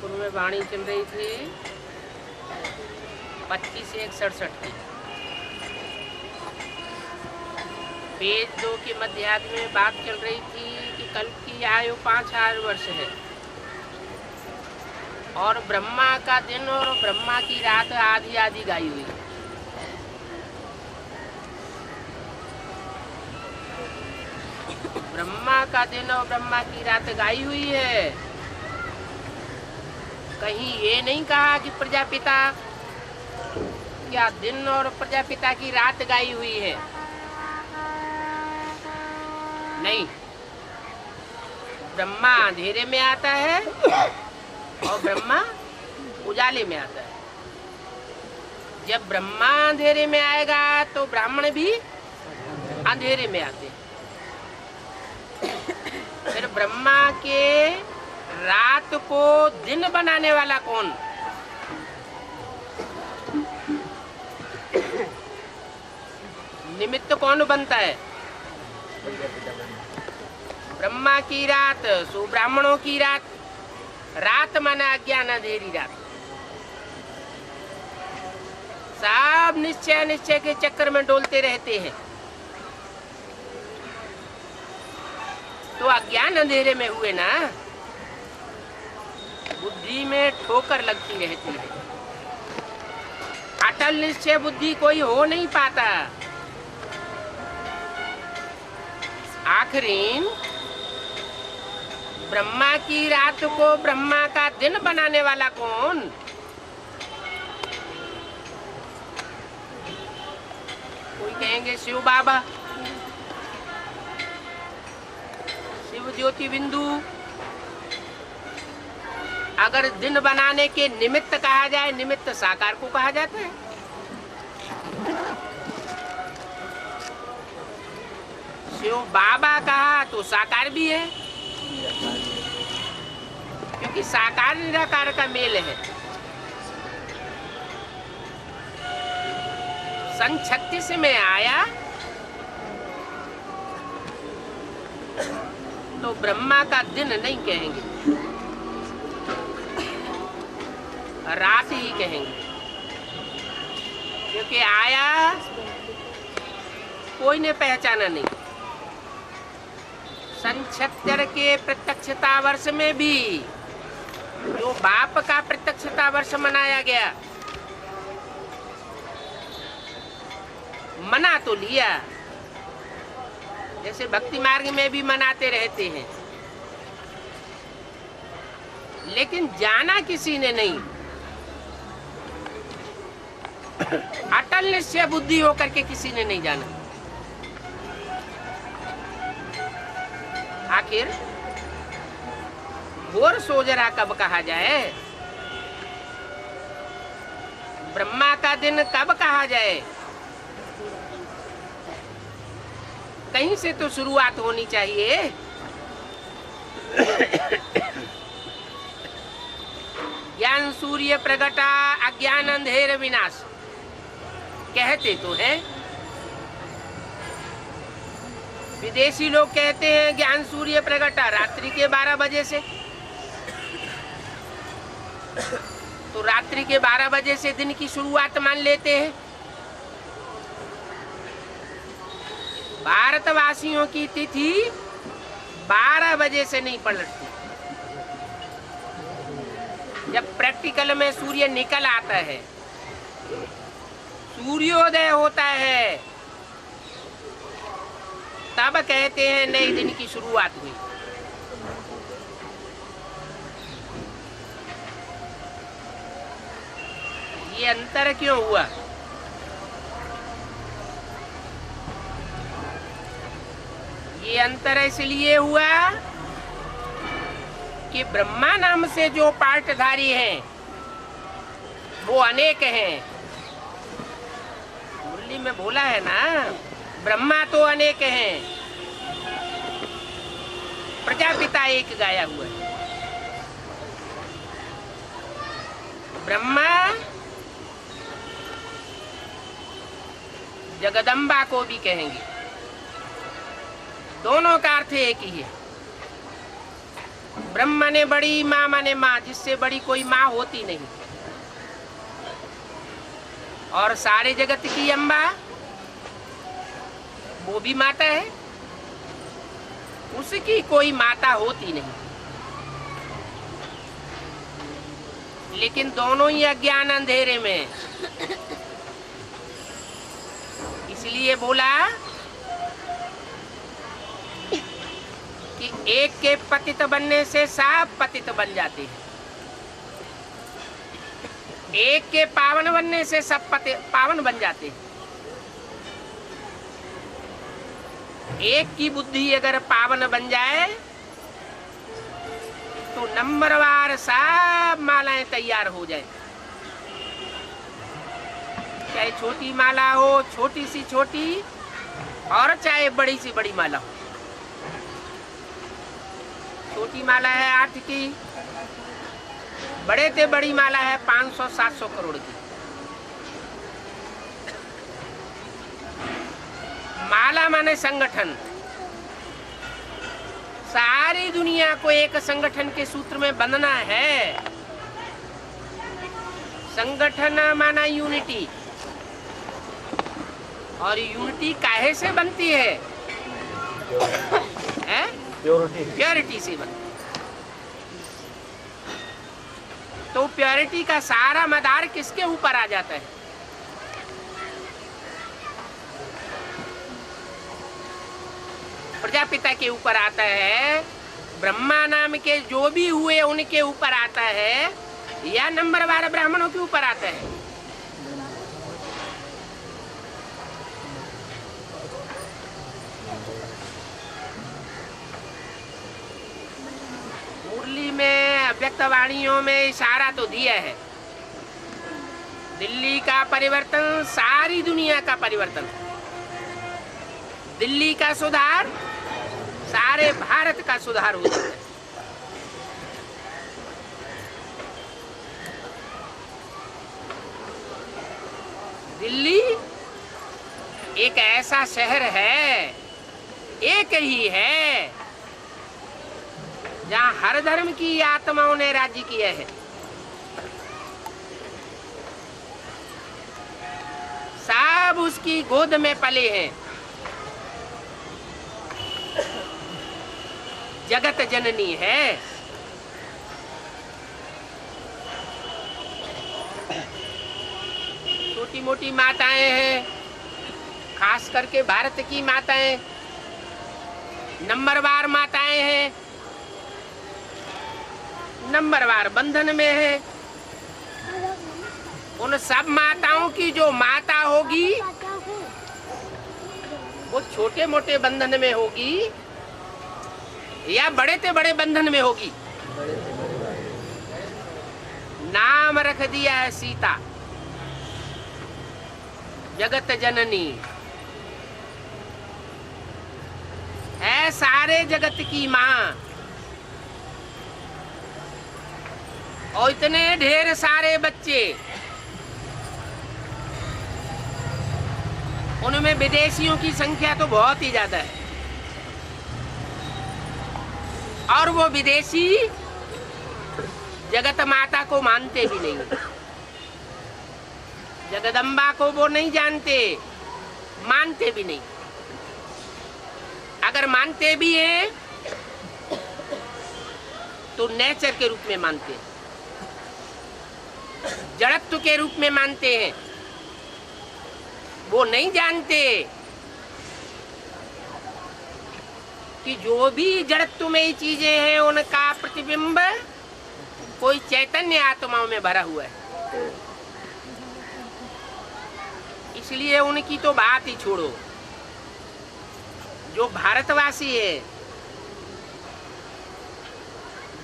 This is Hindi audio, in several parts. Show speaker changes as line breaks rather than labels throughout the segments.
जयपुर में वाणी चल रही थी 25/1/67 की। पेज 2 के मध्यार्ध में बात चल रही थी कि कल की आयु 5000 वर्ष है और ब्रह्मा का दिन और ब्रह्मा की रात आधी आधी गाई हुई। ब्रह्मा का दिन और ब्रह्मा की रात गाई हुई है। कहीं ये नहीं कहा कि प्रजापिता क्या दिन और प्रजापिता की रात गाई हुई है, नहीं। ब्रह्मा अंधेरे में आता है और ब्रह्मा उजाले में आता है। जब ब्रह्मा अंधेरे में आएगा तो ब्राह्मण भी अंधेरे में आते हैं। फिर ब्रह्मा के रात को दिन बनाने वाला कौन? निमित्त कौन बनता है? ब्रह्मा की रात, सो ब्राह्मणों की रात। रात माना अज्ञान अंधेरी रात। सब निश्चय के चक्कर में डोलते रहते हैं तो अज्ञान अंधेरे में हुए ना, बुद्धि में ठोकर लगती रहती है। अटल निश्चय बुद्धि कोई हो नहीं पाता। आखिरीन ब्रह्मा की रात को ब्रह्मा का दिन बनाने वाला कौन? कोई कहेंगे शिव बाबा, शिव ज्योति बिंदु। अगर दिन बनाने के निमित्त कहा जाए, निमित्त साकार को कहा जाता है। शिव बाबा कहा तो साकार भी है, क्योंकि साकार निराकार का मेल है। सन 36 में आया तो ब्रह्मा का दिन नहीं कहेंगे, रात ही कहेंगे, क्योंकि आया कोई ने पहचाना नहीं। सन 76 के प्रत्यक्षता वर्ष में भी जो बाप का प्रत्यक्षता वर्ष मनाया गया, मना तो लिया, जैसे भक्ति मार्ग में भी मनाते रहते हैं, लेकिन जाना किसी ने नहीं। अटल निश्चय बुद्धि होकर के किसी ने नहीं जाना। आखिर घोर सोजरा कब कहा जाए? ब्रह्मा का दिन कब कहा जाए? कहीं से तो शुरुआत होनी चाहिए। ज्ञान सूर्य प्रगटा अज्ञान अंधेर विनाश कहते तो हैं। विदेशी लोग कहते हैं ज्ञान सूर्य प्रगटा रात्रि के 12 बजे से। तो रात्रि के 12 बजे से दिन की शुरुआत मान लेते हैं। भारतवासियों की तिथि 12 बजे से नहीं पलटती। जब प्रैक्टिकल में सूर्य निकल आता है, सूर्योदय होता है, तब कहते हैं नए दिन की शुरुआत हुई। ये अंतर क्यों हुआ? ये अंतर इसलिए हुआ कि ब्रह्मा नाम से जो पार्टधारी हैं वो अनेक हैं। मुरली में बोला है ना, ब्रह्मा तो अनेक हैं, प्रजापिता एक गाया हुआ है। ब्रह्मा जगदम्बा को भी कहेंगे, दोनों का अर्थ एक ही है। ब्रह्म माने बड़ी, माँ माने माँ, जिससे बड़ी कोई माँ होती नहीं। और सारे जगत की अम्बा वो भी माता है, उसकी कोई माता होती नहीं। लेकिन दोनों ही अज्ञान अंधेरे में, इसलिए बोला कि एक के पतित बनने से सब पतित बन जाते हैं, एक के पावन बनने से सब पावन बन जाते हैं। एक की बुद्धि अगर पावन बन जाए तो नंबरवार सब मालाएं तैयार हो जाए। चाहे छोटी माला हो, छोटी सी छोटी, और चाहे बड़ी सी बड़ी माला हो। छोटी माला है 8 की, बड़े से बड़ी माला है 500-700 करोड़ की। माला माने संगठन, सारी दुनिया को एक संगठन के सूत्र में बंधना है। संगठन माना यूनिटी, और यूनिटी काहे से बनती है? प्योरिटी से बनती। तो प्योरिटी का सारा मदार किसके ऊपर आ जाता है? प्रजापिता के ऊपर आता है, ब्रह्मा नाम के जो भी हुए उनके ऊपर आता है, या नंबरवार ब्राह्मणों के ऊपर आता है? मुरली में, व्यक्तवाणियों में इशारा तो दिया है। दिल्ली का परिवर्तन सारी दुनिया का परिवर्तन, दिल्ली का सुधार सारे भारत का सुधार हो जाता है। दिल्ली एक ऐसा शहर है, एक ही है, जहां हर धर्म की आत्माओं ने राज्य किया है। सब उसकी गोद में पले हैं। जगत जननी है। छोटी मोटी माताएं हैं, खास करके भारत की माताएं नंबरवार माताएं हैं, नंबरवार बंधन में है। उन सब माताओं की जो माता होगी वो छोटे मोटे बंधन में होगी या बड़े से बड़े बंधन में होगी? नाम रख दिया है सीता, जगत जननी है, सारे जगत की माँ। और इतने ढेर सारे बच्चे, उनमें विदेशियों की संख्या तो बहुत ही ज्यादा है। और वो विदेशी जगत माता को मानते भी नहीं, जगदम्बा को वो नहीं जानते, मानते भी नहीं। अगर मानते भी हैं तो नेचर के रूप में मानते हैं, जड़त्व के रूप में मानते हैं। वो नहीं जानते कि जो भी जड़त्व में चीजें हैं उनका प्रतिबिंब कोई चैतन्य आत्माओं में भरा हुआ है। इसलिए उनकी तो बात ही छोड़ो। जो भारतवासी है,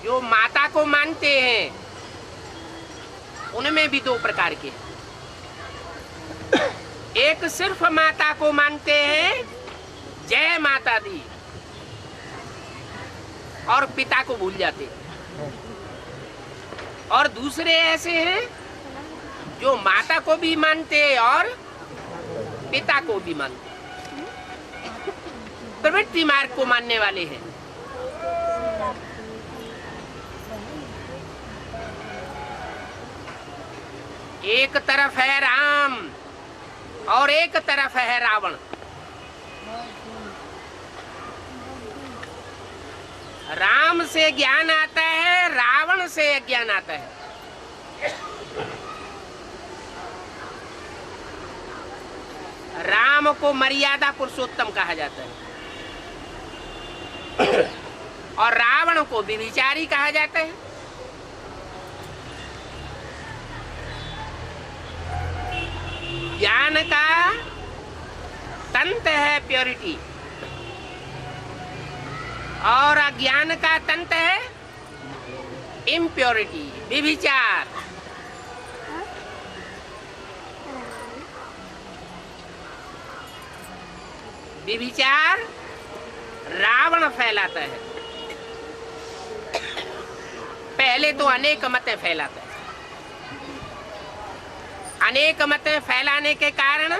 जो माता को मानते हैं, उनमें भी दो प्रकार के। एक सिर्फ माता को मानते हैं, जय माता दी, और पिता को भूल जाते। और दूसरे ऐसे हैं जो माता को भी मानते और पिता को भी मानते, प्रवृत्ति मार्ग को मानने वाले हैं। एक तरफ है राम और एक तरफ है रावण। राम से ज्ञान आता है, रावण से अज्ञान आता है। राम को मर्यादा पुरुषोत्तम कहा जाता है और रावण को व्यभिचारी कहा जाता है। ज्ञान का तंत्र है प्योरिटी और अज्ञान का तंत्र है इम्प्योरिटी, व्यभिचार। व्यभिचार रावण फैलाता है, पहले तो अनेक मतें फैलाता है। अनेक मतें फैलाने के कारण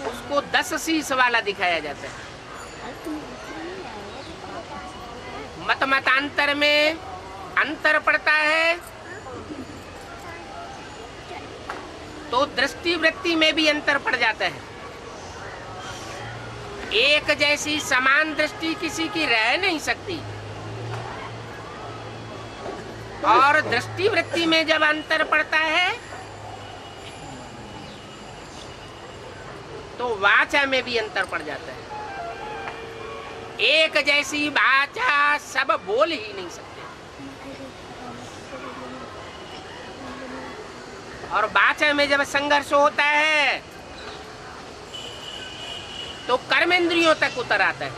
उसको 10 शीश वाला दिखाया जाता है। मत मतांतर में अंतर पड़ता है तो दृष्टि वृत्ति में भी अंतर पड़ जाता है। एक जैसी समान दृष्टि किसी की रह नहीं सकती और दृष्टि वृत्ति में जब अंतर पड़ता है तो वाचा में भी अंतर पड़ जाता है। एक जैसी वाचा सब बोल ही नहीं सकते और वाचा में जब संघर्ष होता है तो कर्मेंद्रियों तक उतर आता है।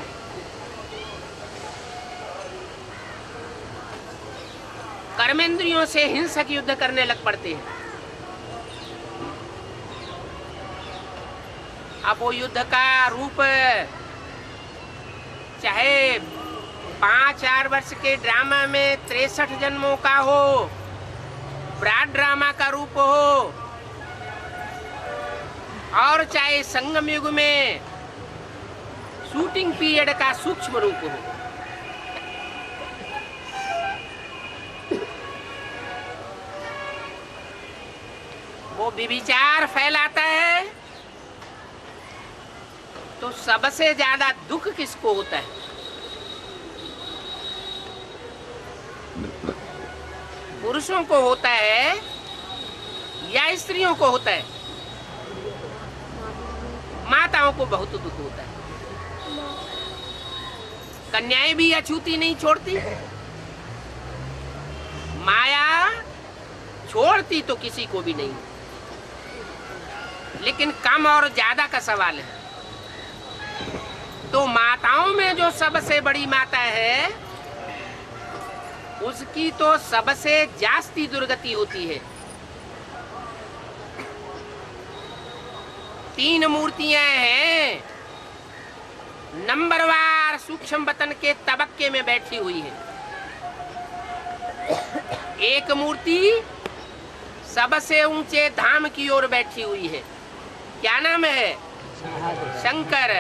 कर्मेंद्रियों से हिंसक युद्ध करने लग पड़ते हैं। अब वो युद्ध का रूप चाहे 5-4 वर्ष के ड्रामा में 63 जन्मों का हो, ब्रॉड ड्रामा का रूप हो, और चाहे संगम युग में शूटिंग पीरियड का सूक्ष्म रूप हो। वो व्यभिचार फैलाता है तो सबसे ज्यादा दुख किसको होता है? पुरुषों को होता है या स्त्रियों को होता है? माताओं को बहुत दुख होता है। कन्याएं भी अछूती नहीं छोड़ती। माया छोड़ती तो किसी को भी नहीं, लेकिन कम और ज्यादा का सवाल है। तो माताओं में जो सबसे बड़ी माता है उसकी तो सबसे जास्ती दुर्गति होती है। 3 मूर्तियां हैं, नंबरवार सूक्ष्म वतन के तबक्के में बैठी हुई है। एक मूर्ति सबसे ऊंचे धाम की ओर बैठी हुई है, क्या नाम है? शंकर।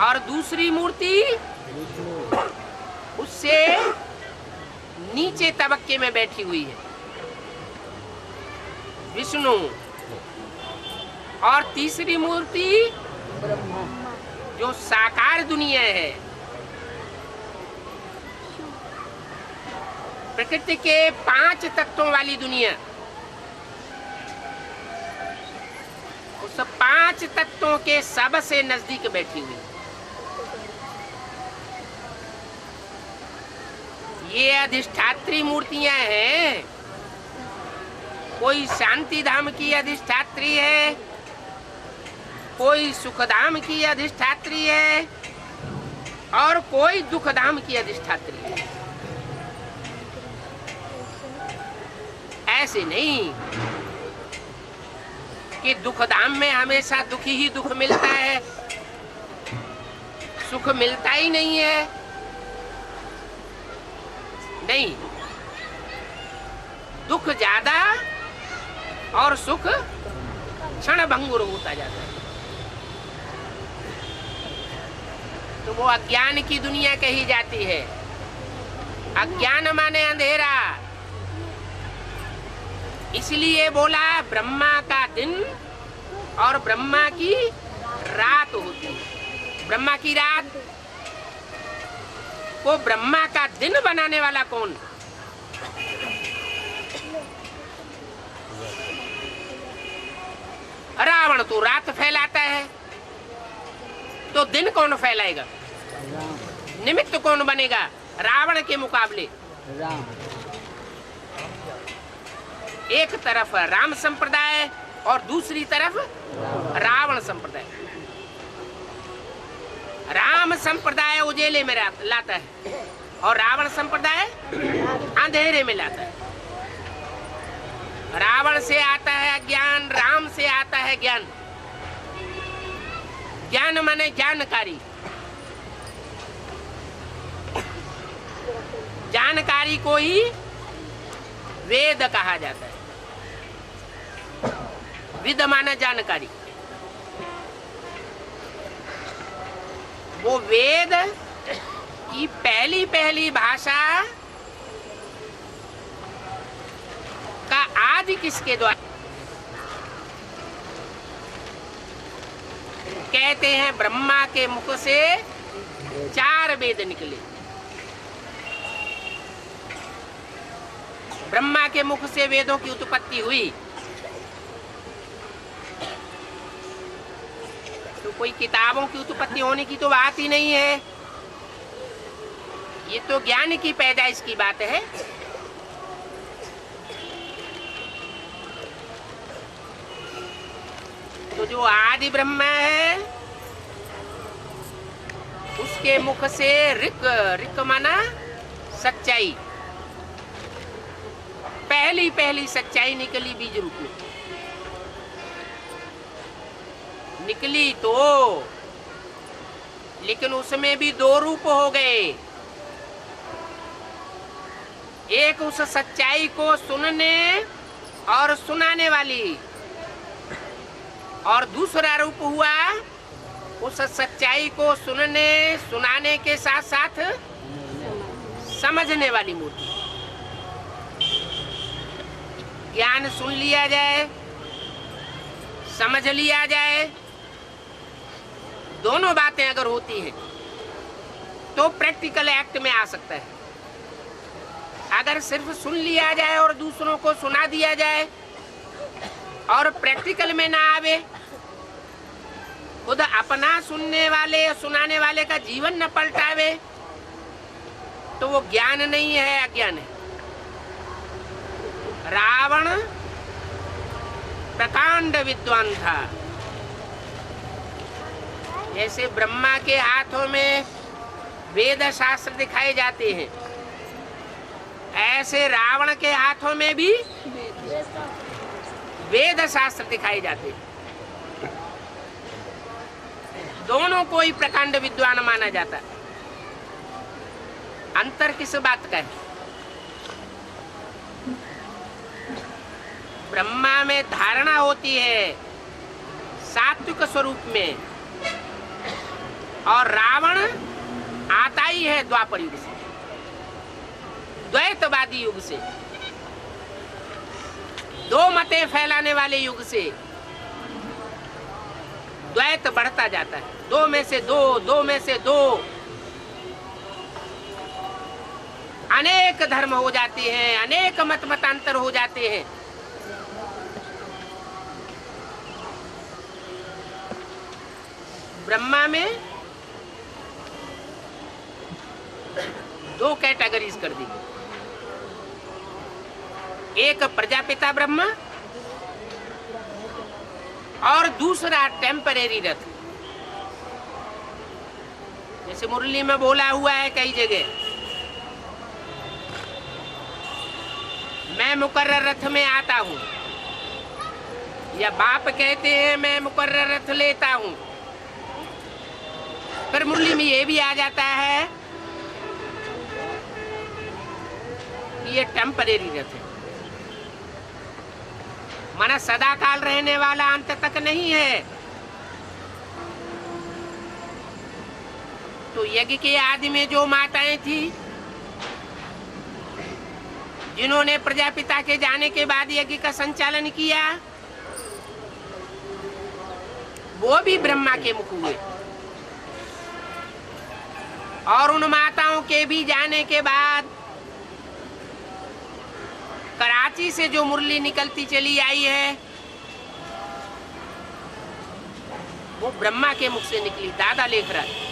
और दूसरी मूर्ति उससे नीचे तबक्के में बैठी हुई है, विष्णु। और तीसरी मूर्ति जो साकार दुनिया है, प्रकृति के 5 तत्वों वाली दुनिया, उस 5 तत्वों के सबसे नजदीक बैठी हुई। ये अधिष्ठात्री मूर्तियां हैं। कोई शांति धाम की अधिष्ठात्री है, कोई सुखधाम की अधिष्ठात्री है और कोई दुखधाम की अधिष्ठात्री है। ऐसे नहीं कि दुखधाम में हमेशा दुख ही दुख मिलता है, सुख मिलता ही नहीं है। नहीं, दुख ज्यादा और सुख क्षण भंगुर होता जाता है। तो वो अज्ञान की दुनिया कही जाती है। अज्ञान माने अंधेरा। इसलिए बोला ब्रह्मा का दिन और ब्रह्मा की रात होती है। ब्रह्मा की रात को ब्रह्मा का दिन बनाने वाला कौन? रावण तो रात फैलाता है, तो दिन कौन फैलाएगा? निमित्त कौन बनेगा रावण के मुकाबले? एक तरफ राम संप्रदाय और दूसरी तरफ रावण संप्रदाय। राम संप्रदाय उजेले में लाता है और रावण संप्रदाय अंधेरे में लाता है। रावण से आता है ज्ञान, राम से आता है ज्ञान। ज्ञान माने जानकारी। जानकारी को ही वेद कहा जाता है। विद माना जानकारी। वो वेद की पहली पहली भाषा का आदि किसके द्वारा? कहते हैं ब्रह्मा के मुख से 4 वेद निकले। ब्रह्मा के मुख से वेदों की उत्पत्ति हुई। तो कोई किताबों की उत्पत्ति होने की तो बात ही नहीं है। ये तो ज्ञान की पैदाइश की बात है। तो जो आदि ब्रह्मा है उसके मुख से ऋक, ऋक माना सच्चाई, पहली पहली सच्चाई निकली बीज रूप में। निकली तो, लेकिन उसमें भी 2 रूप हो गए। एक उस सच्चाई को सुनने और सुनाने वाली, और दूसरा रूप हुआ उस सच्चाई को सुनने सुनाने के साथ साथ समझने वाली मूर्ति। ज्ञान सुन लिया जाए, समझ लिया जाए, दोनों बातें अगर होती हैं तो प्रैक्टिकल एक्ट में आ सकता है। अगर सिर्फ सुन लिया जाए और दूसरों को सुना दिया जाए और प्रैक्टिकल में ना आवे, खुद अपना सुनने वाले सुनाने वाले का जीवन न पलटावे, तो वो ज्ञान नहीं है, अज्ञान है। रावण प्रकांड विद्वान था। जैसे ब्रह्मा के हाथों में वेद शास्त्र दिखाए जाते हैं, ऐसे रावण के हाथों में भी वेद शास्त्र दिखाए जाते हैं। दोनों को ही प्रकांड विद्वान माना जाता है। अंतर किस बात का है? ब्रह्मा में धारणा होती है सात्विक स्वरूप में, और रावण आता ही है द्वापर युग से, द्वैतवादी युग से, 2 मतें फैलाने वाले युग से। द्वैत बढ़ता जाता है, 2 में से 2, 2 में से 2, अनेक धर्म हो जाते हैं, अनेक मत मतांतर हो जाते हैं। ब्रह्मा में 2 कैटेगरीज कर दी। एक प्रजापिता ब्रह्मा और दूसरा टेम्परेरी रथ। जैसे मुरली में बोला हुआ है कई जगह, मैं मुकर्रर रथ में आता हूं, या बाप कहते हैं मैं मुकर्रर रथ लेता हूं। फिर मुरली में ये भी आ जाता है कि ये टेम्परेरी रथ है, माना सदा काल रहने वाला, अंत तक नहीं है। तो यज्ञ के आदि में जो माताएं थी, जिन्होंने प्रजापिता के जाने के बाद यज्ञ का संचालन किया, वो भी ब्रह्मा के मुख हुए। और उन माताओं के भी जाने के बाद कराची से जो मुरली निकलती चली आई है, वो ब्रह्मा के मुख से निकली। दादा लेख रहा है,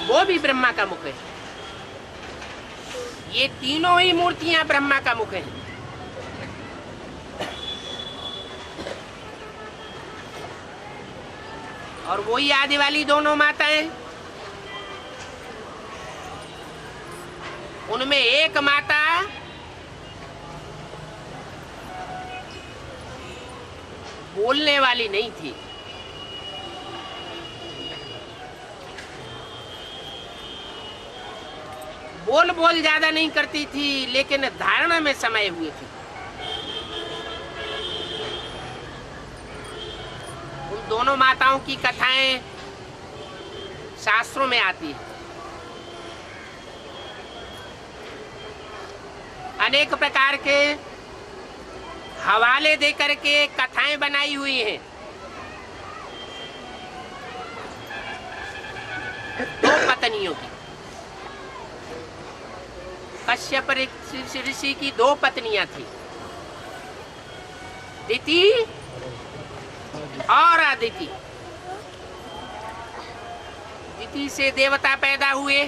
वो भी ब्रह्मा का मुख है। ये तीनों ही मूर्तियां ब्रह्मा का मुख है। और वही आदि वाली दोनों माताएं, उनमें एक माता बोलने वाली नहीं थी, बोल ज्यादा नहीं करती थी, लेकिन धारणा में समय हुए थी। उन दोनों माताओं की कथाएं शास्त्रों में आती है। अनेक प्रकार के हवाले देकर के कथाएं बनाई हुई हैं। दो पत्नियों की, कश्यप ऋषि की दो पत्नियां थी, दिति और अदिति। दिति से देवता पैदा हुए,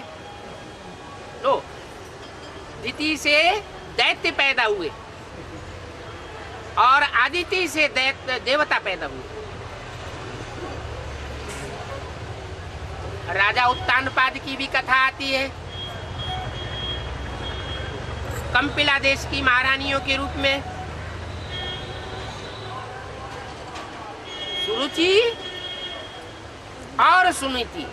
तो दिति से दैत्य पैदा हुए और अदिति से देवता पैदा हुए। राजा उत्तानपाद की भी कथा आती है, कंपिला देश की महारानियों के रूप में। सुरुचि और सुनीति।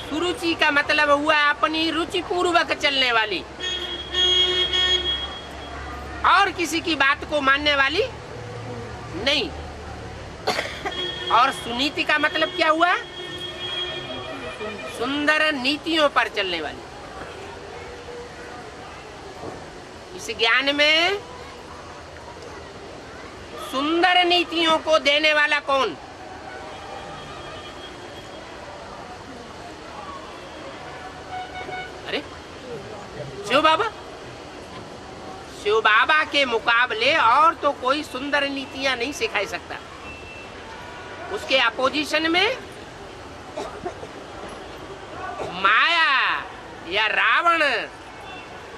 सुरुचि का मतलब हुआ अपनी रुचि पूर्वक चलने वाली, और किसी की बात को मानने वाली नहीं। और सुनीति का मतलब क्या हुआ? सुंदर नीतियों पर चलने वाली। इस ज्ञान में सुंदर नीतियों को देने वाला कौन? अरे शिव बाबा। शिव बाबा के मुकाबले और तो कोई सुंदर नीतियां नहीं सिखा सकता। उसके अपोजिशन में माया या रावण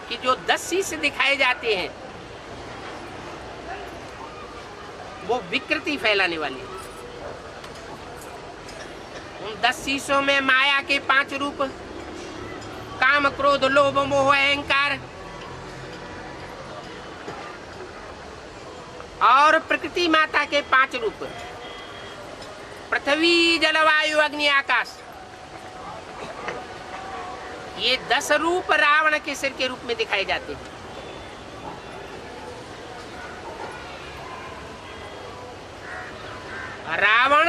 कि जो 10 शीश दिखाए जाते हैं, वो विकृति फैलाने वाली है। उन 10 शीशों में माया के 5 रूप, काम क्रोध लोभ मोह अहंकार, और प्रकृति माता के 5 रूप, पृथ्वी जलवायु अग्नि आकाश। ये 10 रूप रावण के सिर के रूप में दिखाए जाते हैं। रावण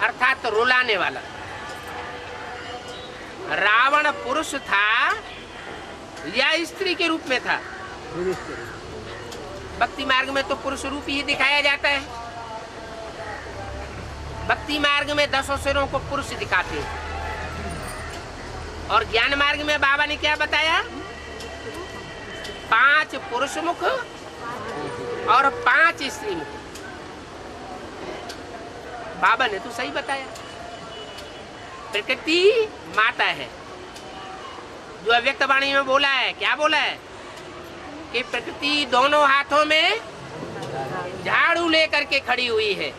अर्थात रुलाने वाला। रावण पुरुष था या स्त्री के रूप में था? भक्ति मार्ग में तो पुरुष रूप ही दिखाया जाता है। भक्ति मार्ग में 10 सिरों को पुरुष दिखाते हैं, और ज्ञान मार्ग में बाबा ने क्या बताया? 5 पुरुष मुख और 5 स्त्री मुख। बाबा ने तो सही बताया। प्रकृति माता है, जो अव्यक्त वाणी में बोला है। क्या बोला है? कि प्रकृति दोनों हाथों में झाड़ू लेकर के खड़ी हुई है।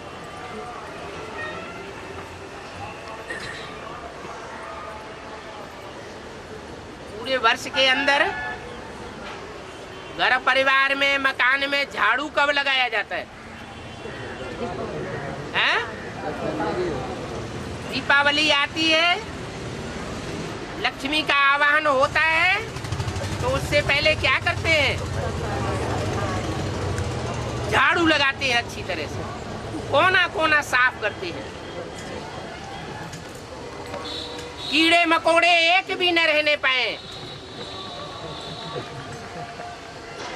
पूरे वर्ष के अंदर घर परिवार में मकान में झाड़ू कब लगाया जाता है? दीपावली आती है, लक्ष्मी का आवाहन होता है, तो उससे पहले क्या करते हैं? झाड़ू लगाते हैं, अच्छी तरह से कोना कोना साफ करते हैं। कीड़े मकोड़े एक भी न रहने पाए,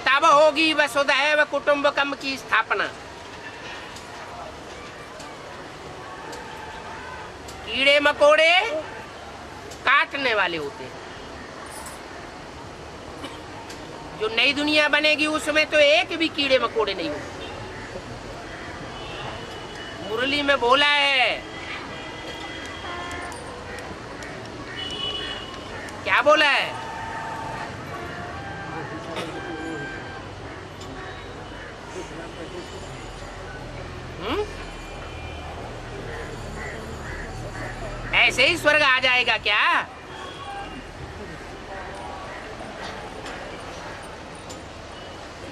तब होगी वसुधैव कुटुंबकम की स्थापना। कीड़े मकोड़े काटने वाले होते हैं। जो नई दुनिया बनेगी उसमें तो एक भी कीड़े मकोड़े नहीं होंगे। मुरली में बोला है, क्या बोला है? ऐसे ही स्वर्ग आ जाएगा क्या?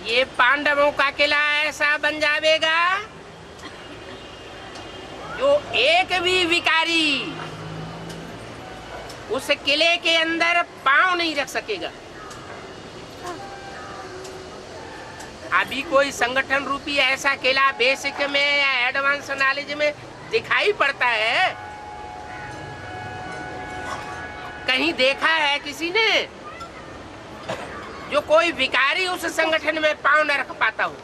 ये पांडवों का किला ऐसा बन जाएगा जो एक भी विकारी उस किले के अंदर पांव नहीं रख सकेगा। अभी कोई संगठन रूपी ऐसा किला बेसिक में या एडवांस नॉलेज में दिखाई पड़ता है? कहीं देखा है किसी ने जो कोई विकारी उस संगठन में पांव न रख पाता हो?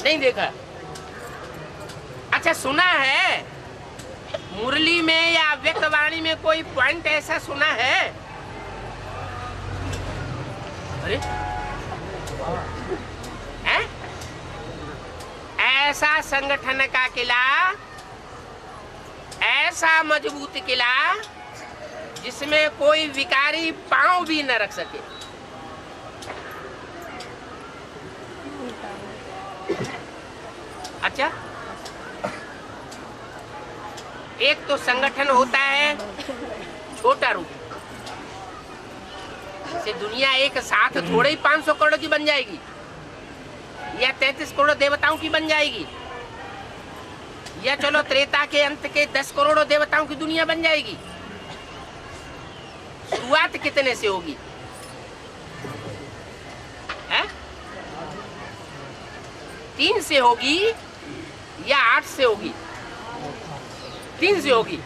नहीं देखा। अच्छा, सुना है मुरली में या व्यक्तवाणी में कोई पॉइंट ऐसा सुना है? अरे है? ऐसा संगठन का किला, ऐसा मजबूत किला जिसमें कोई विकारी पांव भी न रख सके। अच्छा, एक तो संगठन होता है छोटा रूप से, दुनिया एक साथ थोड़े ही 500 करोड़ की बन जाएगी या 33 करोड़ देवताओं की बन जाएगी, या चलो त्रेता के अंत के 10 करोड़ देवताओं की दुनिया बन जाएगी। शुरुआत कितने से होगी? है? 3 से होगी या 8 से होगी? 3 से होगी।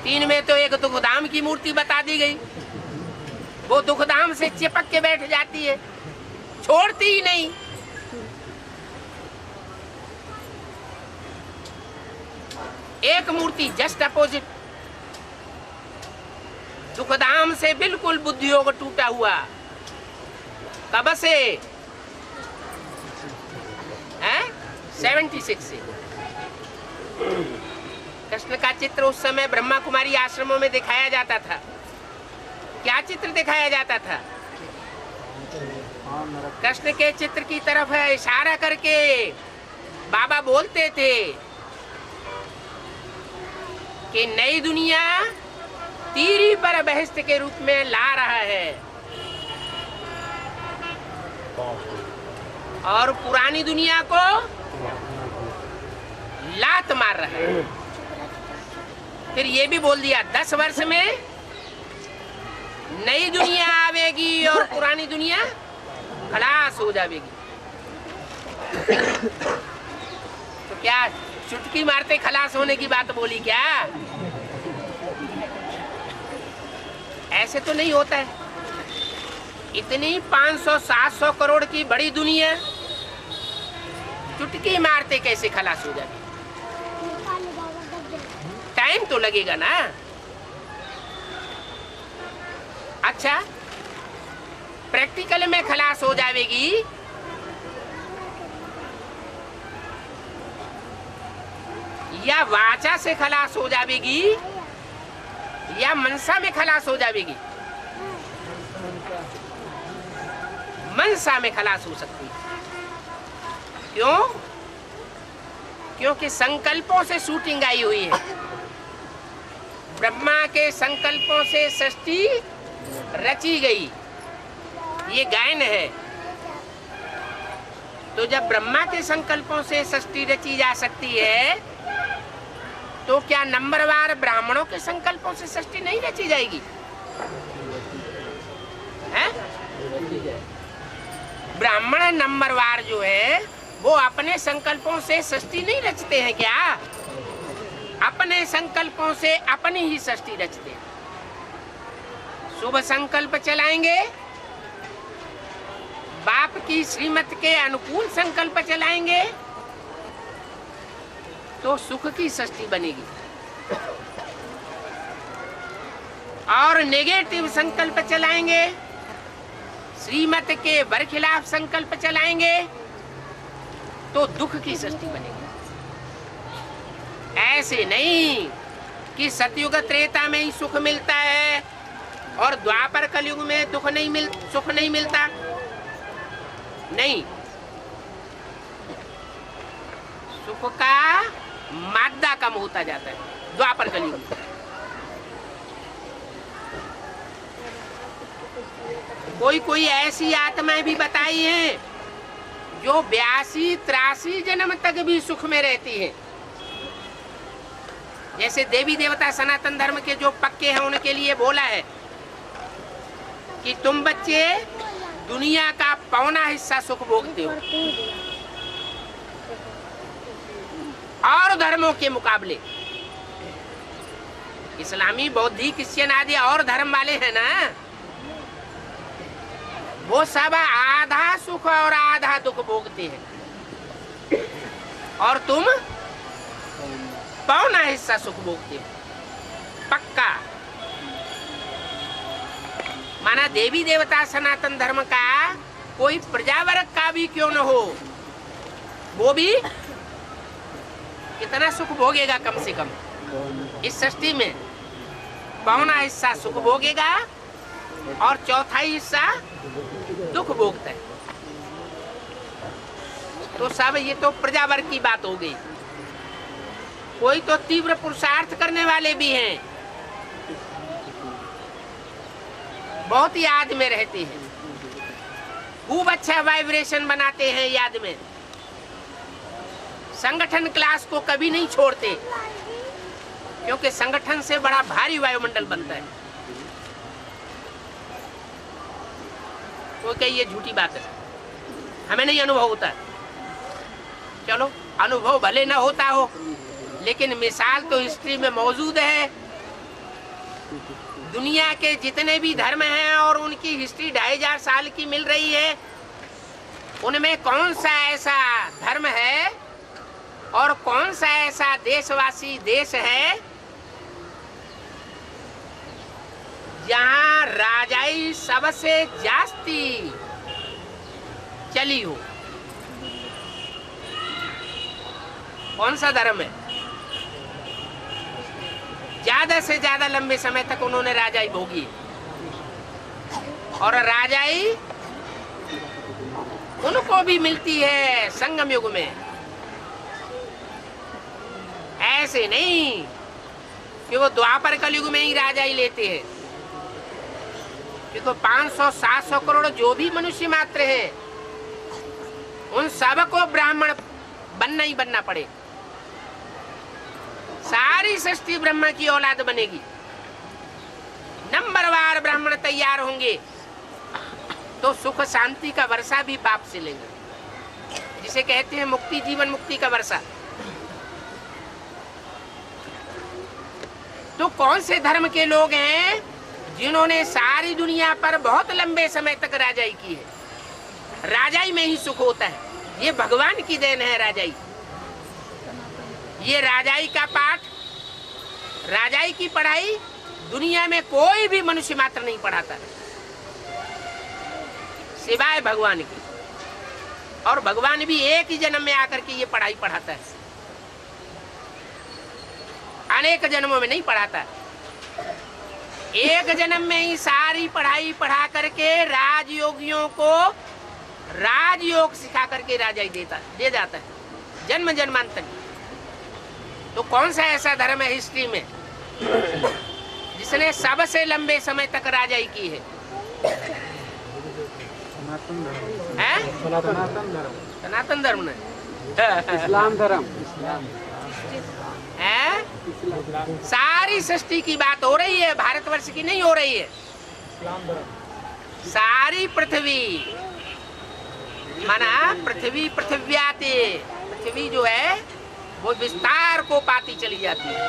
3 में तो एक दुखधाम की मूर्ति बता दी गई, वो दुखधाम से चिपक के बैठ जाती है, छोड़ती ही नहीं। एक मूर्ति जस्ट अपोजिट, दुखधाम से बिल्कुल बुद्धियोग टूटा हुआ। कब से? 76 से। कृष्ण का चित्र उस समय ब्रह्मा कुमारी आश्रमों में दिखाया जाता था। क्या चित्र दिखाया जाता था? कृष्ण के चित्र की तरफ इशारा करके बाबा बोलते थे कि नई दुनिया तीरी पर बहिष्ट के रूप में ला रहा है और पुरानी दुनिया को लात मार रहा है। फिर ये भी बोल दिया 10 वर्ष में नई दुनिया आवेगी और पुरानी दुनिया खलास हो जाएगी। तो क्या चुटकी मारते खलास होने की बात बोली क्या? ऐसे तो नहीं होता है। इतनी 500-700 करोड़ की बड़ी दुनिया चुटकी मारते कैसे खलास हो जाएगी? टाइम तो लगेगा ना। अच्छा, प्रैक्टिकल में खलास हो जाएगी या वाचा से खलास हो जाएगी या मनसा में खलास हो जाएगी? मनसा में खलास हो सकती है। क्यों? क्योंकि संकल्पों से शूटिंग आई हुई है। ब्रह्मा के संकल्पों से सृष्टि रची गई, ये गायन है। तो जब ब्रह्मा के संकल्पों से सृष्टि रची जा सकती है तो क्या नंबरवार ब्राह्मणों के संकल्पों से सृष्टि नहीं रची जाएगी? हैं? ब्राह्मण नंबरवार जो है वो अपने संकल्पों से सृष्टि नहीं रचते हैं क्या? अपने संकल्पों से अपनी ही सृष्टि रचते हैं। शुभ संकल्प चलाएंगे, बाप की श्रीमत के अनुकूल संकल्प चलाएंगे तो सुख की सृष्टि बनेगी, और नेगेटिव संकल्प चलाएंगे, श्रीमत के बरखिलाफ संकल्प चलाएंगे तो दुख की सृष्टि बनेगी। ऐसे नहीं कि सतयुग त्रेता में ही सुख मिलता है और द्वापर कलयुग में सुख नहीं मिलता। नहीं, सुख का मादा कम होता जाता है द्वापर कलयुग में। कोई ऐसी आत्माएं भी बताई हैं जो 82-83 जन्म तक भी सुख में रहती हैं। जैसे देवी देवता सनातन धर्म के जो पक्के हैं उनके लिए बोला है कि तुम बच्चे दुनिया का पौना हिस्सा सुख भोगते हो और धर्मों के मुकाबले। इस्लामी, बौद्धिक, क्रिश्चियन आदि और धर्म वाले हैं ना, वो सब आधा सुख और आधा दुख भोगते हैं और तुम पौना हिस्सा सुख भोगते हो। पक्का माना देवी देवता सनातन धर्म का कोई प्रजावर्ग का भी क्यों न हो, वो भी कितना सुख भोगेगा? कम से कम इस सृष्टि में पौना हिस्सा सुख भोगेगा और चौथाई हिस्सा दुख भोगता है। तो सब ये तो प्रजावर्ग की बात हो गई। कोई तो तीव्र पुरुषार्थ करने वाले भी हैं, बहुत याद में रहते हैं, खूब अच्छा वाइब्रेशन बनाते हैं याद में, संगठन क्लास को कभी नहीं छोड़ते क्योंकि संगठन से बड़ा भारी वायुमंडल बनता है। तो क्या ये झूठी बात है? हमें नहीं अनुभव होता। चलो, अनुभव भले ना होता हो लेकिन मिसाल तो हिस्ट्री में मौजूद है। दुनिया के जितने भी धर्म हैं और उनकी हिस्ट्री 2500 साल की मिल रही है, उनमें कौन सा ऐसा धर्म है और कौन सा ऐसा देशवासी देश है जहां राजाई सबसे जास्ती चली हो? कौन सा धर्म है? ज्यादा से ज्यादा लंबे समय तक उन्होंने राजाई भोगी और राजाई उनको भी मिलती है संगम युग में। ऐसे नहीं कि वो द्वापर कलयुग में ही राजाई लेते हैं, क्योंकि 500-700 करोड़ जो भी मनुष्य मात्र हैं उन सबको ब्राह्मण बनना ही बनना पड़े। सारी सृष्टि ब्रह्मा की औलाद बनेगी, नंबरवार ब्राह्मण तैयार होंगे तो सुख शांति का वर्षा भी बाप से लेंगे, जिसे कहते हैं मुक्ति, जीवन मुक्ति का वर्षा। तो कौन से धर्म के लोग हैं जिन्होंने सारी दुनिया पर बहुत लंबे समय तक राजाई की है? राजाई में ही सुख होता है, ये भगवान की देन है राजाई। ये राजाई का पाठ, राजाई की पढ़ाई दुनिया में कोई भी मनुष्य मात्र नहीं पढ़ाता सिवाय भगवान की, और भगवान भी एक ही जन्म में आकर के ये पढ़ाई पढ़ाता है, अनेक जन्मों में नहीं पढ़ाता। एक जन्म में ही सारी पढ़ाई पढ़ा करके राजयोगियों को राजयोग सिखा करके राजाई दे जाता है जन्म जन्मांतर। तो कौन सा ऐसा धर्म है हिस्ट्री में जिसने सबसे लंबे समय तक राजाई की है? सनातन धर्म ने,
इस्लाम धर्म
है। सारी सृष्टि की बात हो रही है, भारतवर्ष की नहीं हो रही है। सारी पृथ्वी माना पृथ्वी पृथिव्याते, पृथ्वी जो है वो विस्तार को पाती चली जाती है।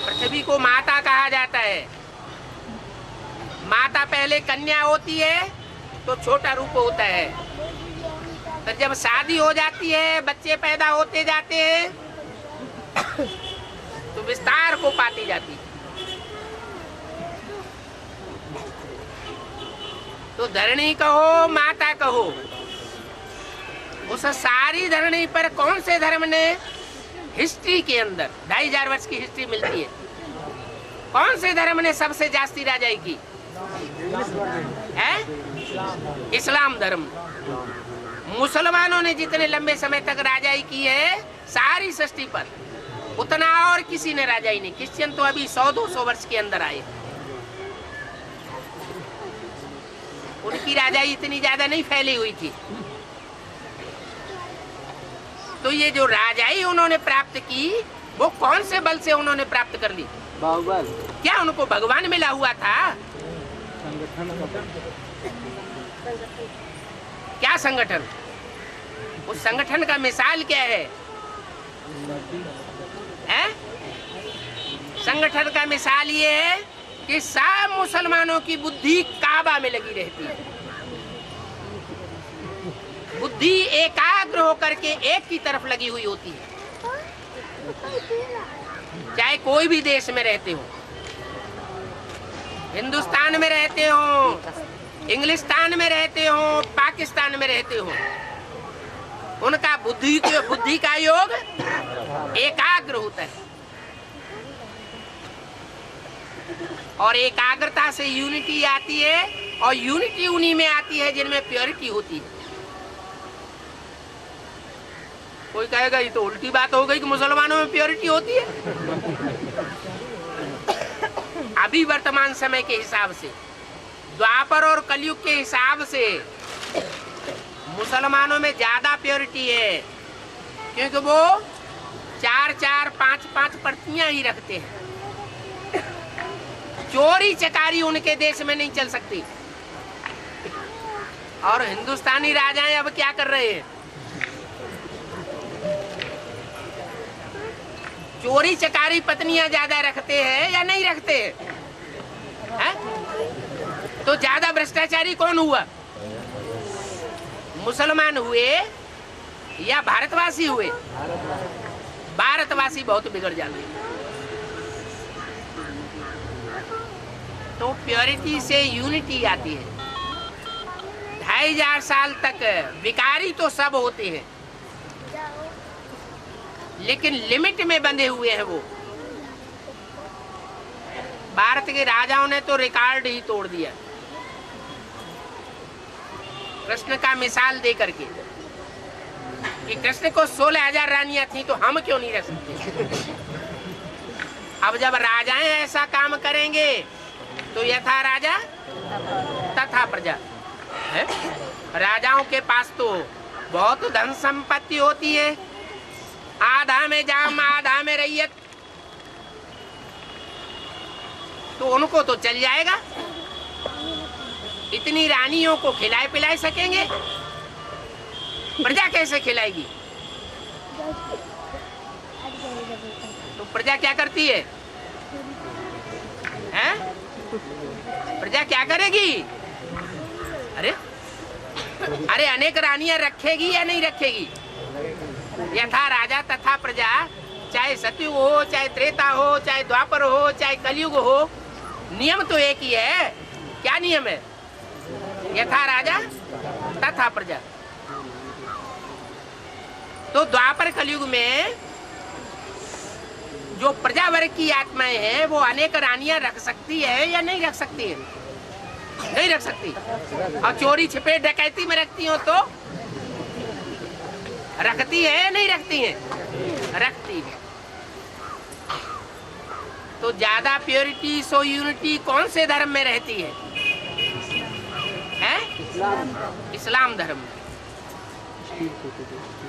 पृथ्वी को माता कहा जाता है। माता पहले कन्या होती है तो छोटा रूप होता है, तो जब शादी हो जाती है, बच्चे पैदा होते जाते हैं तो विस्तार को पाती जाती है। तो धरणी कहो, माता कहो, उस सारी धरणी पर कौन से धर्म ने हिस्ट्री के अंदर 2500 वर्ष की हिस्ट्री मिलती है, कौन से धर्म ने सबसे जास्ती राजाई की है? इस्लाम धर्म। मुसलमानों ने जितने लंबे समय तक राजाई की है सारी सृष्टि पर, उतना और किसी ने राजाई नहीं। क्रिश्चियन तो अभी 100-200 वर्ष के अंदर आए, उनकी राजाई इतनी ज्यादा नहीं फैली हुई थी। तो ये जो राजाई उन्होंने प्राप्त की वो कौन से बल से उन्होंने प्राप्त कर ली?
बाहुबल।
क्या उनको भगवान मिला हुआ था? क्या संगठन? उस संगठन का मिसाल क्या है? संगठन का मिसाल ये है कि सब मुसलमानों की बुद्धि काबा में लगी रहती है। बुद्धि एकाग्र होकर के एक की तरफ लगी हुई होती है। चाहे कोई भी देश में रहते हो, हिंदुस्तान में रहते हो, इंग्लिस्तान में रहते हो, पाकिस्तान में रहते हो, उनका बुद्धि का योग एकाग्र होता है। और एकाग्रता से यूनिटी आती है, और यूनिटी उन्हीं में आती है जिनमें प्योरिटी होती है। कोई कहेगा ये तो उल्टी बात हो गई कि मुसलमानों में प्योरिटी होती है। अभी वर्तमान समय के हिसाब से, द्वापर और कलयुग के हिसाब से मुसलमानों में ज्यादा प्योरिटी है, क्योंकि वो 4-4, 5-5 प्रतियां ही रखते हैं। चोरी चकारी उनके देश में नहीं चल सकती। और हिंदुस्तानी राजाएं अब क्या कर रहे हैं? चोरी चकारी पत्नियां ज्यादा रखते हैं या नहीं रखते हैं? तो ज्यादा भ्रष्टाचारी कौन हुआ? मुसलमान हुए या भारतवासी हुए? भारतवासी बहुत बिगड़ जाते हैं। तो प्योरिटी से यूनिटी आती है। 2500 साल तक विकारी तो सब होते हैं, लेकिन लिमिट में बंधे हुए हैं वो। भारत के राजाओं ने तो रिकॉर्ड ही तोड़ दिया, कृष्ण का मिसाल दे करके कि कृष्ण को 16,000 रानियां थी, तो हम क्यों नहीं रह सकते? अब जब राजाएं ऐसा काम करेंगे तो यथा राजा तथा प्रजा है। राजाओं के पास तो बहुत धन संपत्ति होती है, आधा में जाम आधा में रैयत, तो उनको तो चल जाएगा। इतनी रानियों को खिलाए पिलाए सकेंगे? प्रजा कैसे खिलाएगी? तो प्रजा क्या करती है? हैं? प्रजा क्या करेगी? अरे अनेक रानियां रखेगी या नहीं रखेगी? यथा राजा तथा प्रजा, चाहे सतयुग हो, चाहे त्रेता हो, चाहे द्वापर हो, चाहे कलयुग हो, नियम तो एक ही है। क्या नियम है? यथा राजा तथा प्रजा। तो द्वापर कलयुग में जो प्रजा वर्ग की आत्माएं हैं वो अनेक रानियां रख सकती है या नहीं रख सकती है? नहीं रख सकती। और चोरी छिपे डकैती में रखती हो तो रखती है या नहीं रखती है? रखती है। तो ज्यादा प्योरिटी सो यूनिटी कौन से धर्म में रहती है? इस्लाम धर्म में।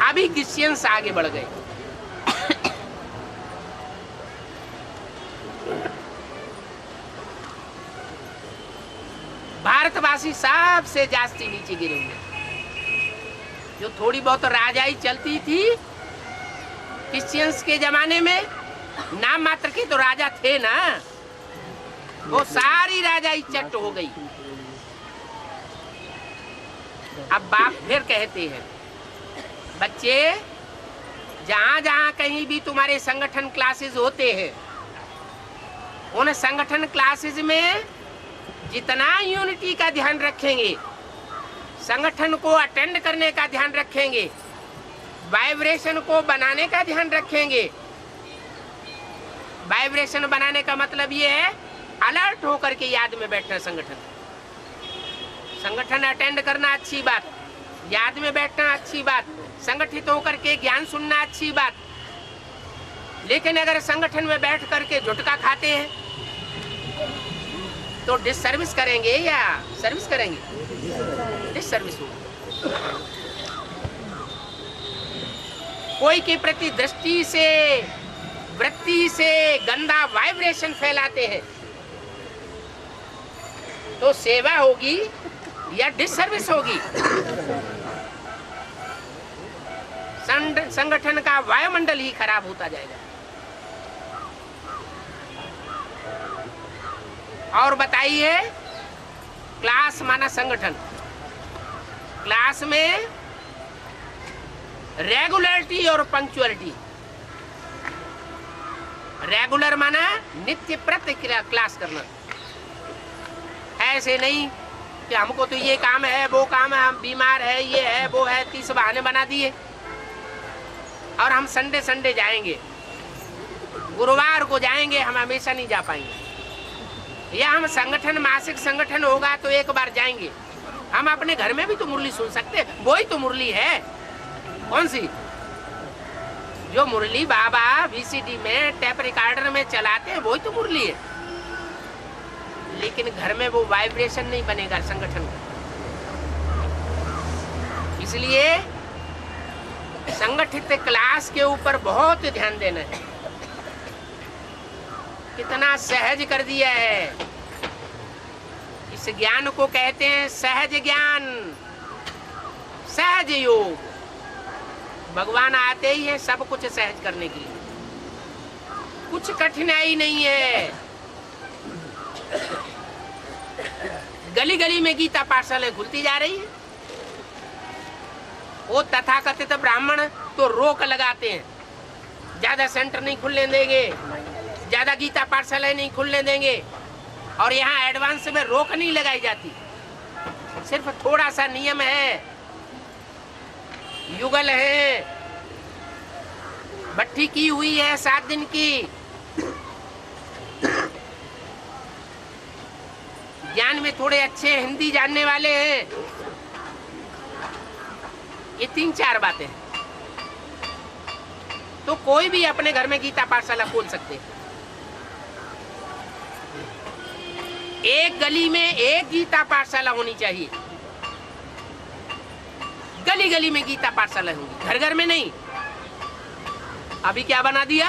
अभी क्रिश्चियंस आगे बढ़ गए। भारतवासी सबसे जास्ती नीचे गिरे हुए। जो थोड़ी बहुत राजाई चलती थी क्रिश्चियंस के जमाने में, नाम मात्र के तो राजा थे ना, वो सारी राजाई चट हो गई। अब बाप फिर कहते हैं, बच्चे जहां जहां कहीं भी तुम्हारे संगठन क्लासेस होते हैं, उन संगठन क्लासेस में जितना यूनिटी का ध्यान रखेंगे, संगठन को अटेंड करने का ध्यान रखेंगे, वाइब्रेशन को बनाने का ध्यान रखेंगे। वाइब्रेशन बनाने का मतलब ये है अलर्ट होकर के याद में बैठना। संगठन अटेंड करना अच्छी बात, याद में बैठना अच्छी बात, संगठित होकर के ज्ञान सुनना अच्छी बात। लेकिन अगर संगठन में बैठ करके झुटका खाते हैं तो डिससर्विस करेंगे या सर्विस करेंगे? डिससर्विस होगी। कोई के प्रति दृष्टि से, वृत्ति से गंदा वाइब्रेशन फैलाते हैं तो सेवा होगी या डिससर्विस होगी? संगठन का वायुमंडल ही खराब होता जाएगा। और बताइए, क्लास माना संगठन, क्लास में रेगुलरिटी और पंक्चुअलिटी। रेगुलर माना नित्य प्रति क्लास करना, ऐसे नहीं कि हमको तो ये काम है, वो काम है, हम बीमार है, ये है, वो है, 30 बहाने बना दिए और हम संडे जाएंगे, गुरुवार को जाएंगे, हम हमेशा नहीं जा पाएंगे। या हम संगठन, मासिक संगठन होगा तो एक बार जाएंगे। हम अपने घर में भी तो मुरली सुन सकते हैं, वही तो मुरली है। कौन सी? जो मुरली बाबा वीसीडी में, टेप रिकॉर्डर में चलाते हैं, वही तो मुरली है। लेकिन घर में वो वाइब्रेशन नहीं बनेगा संगठन का। इसलिए संगठित क्लास के ऊपर बहुत ध्यान देना है। कितना सहज कर दिया है। इस ज्ञान को कहते हैं सहज ज्ञान, सहज योग। भगवान आते ही है सब कुछ सहज करने के लिए, कुछ कठिनाई नहीं है। गली गली में गीता पाठशाला खुलती जा रही है। वो तथाकथित ब्राह्मण तो रोक लगाते हैं, ज्यादा सेंटर नहीं खुलने देंगे, ज्यादा गीता पाठशाला नहीं खुलने देंगे। और यहाँ एडवांस में रोक नहीं लगाई जाती, सिर्फ थोड़ा सा नियम है, युगल है, भट्टी की हुई है 7 दिन की। ज्ञान में थोड़े अच्छे हिंदी जानने वाले हैं। ये 3-4 बातें हैं। तो कोई भी अपने घर में गीता पाठशाला खोल सकते हैं। एक गली में एक गीता पाठशाला होनी चाहिए। गली गली में गीता पाठशाला होगी, घर घर में नहीं। अभी क्या बना दिया?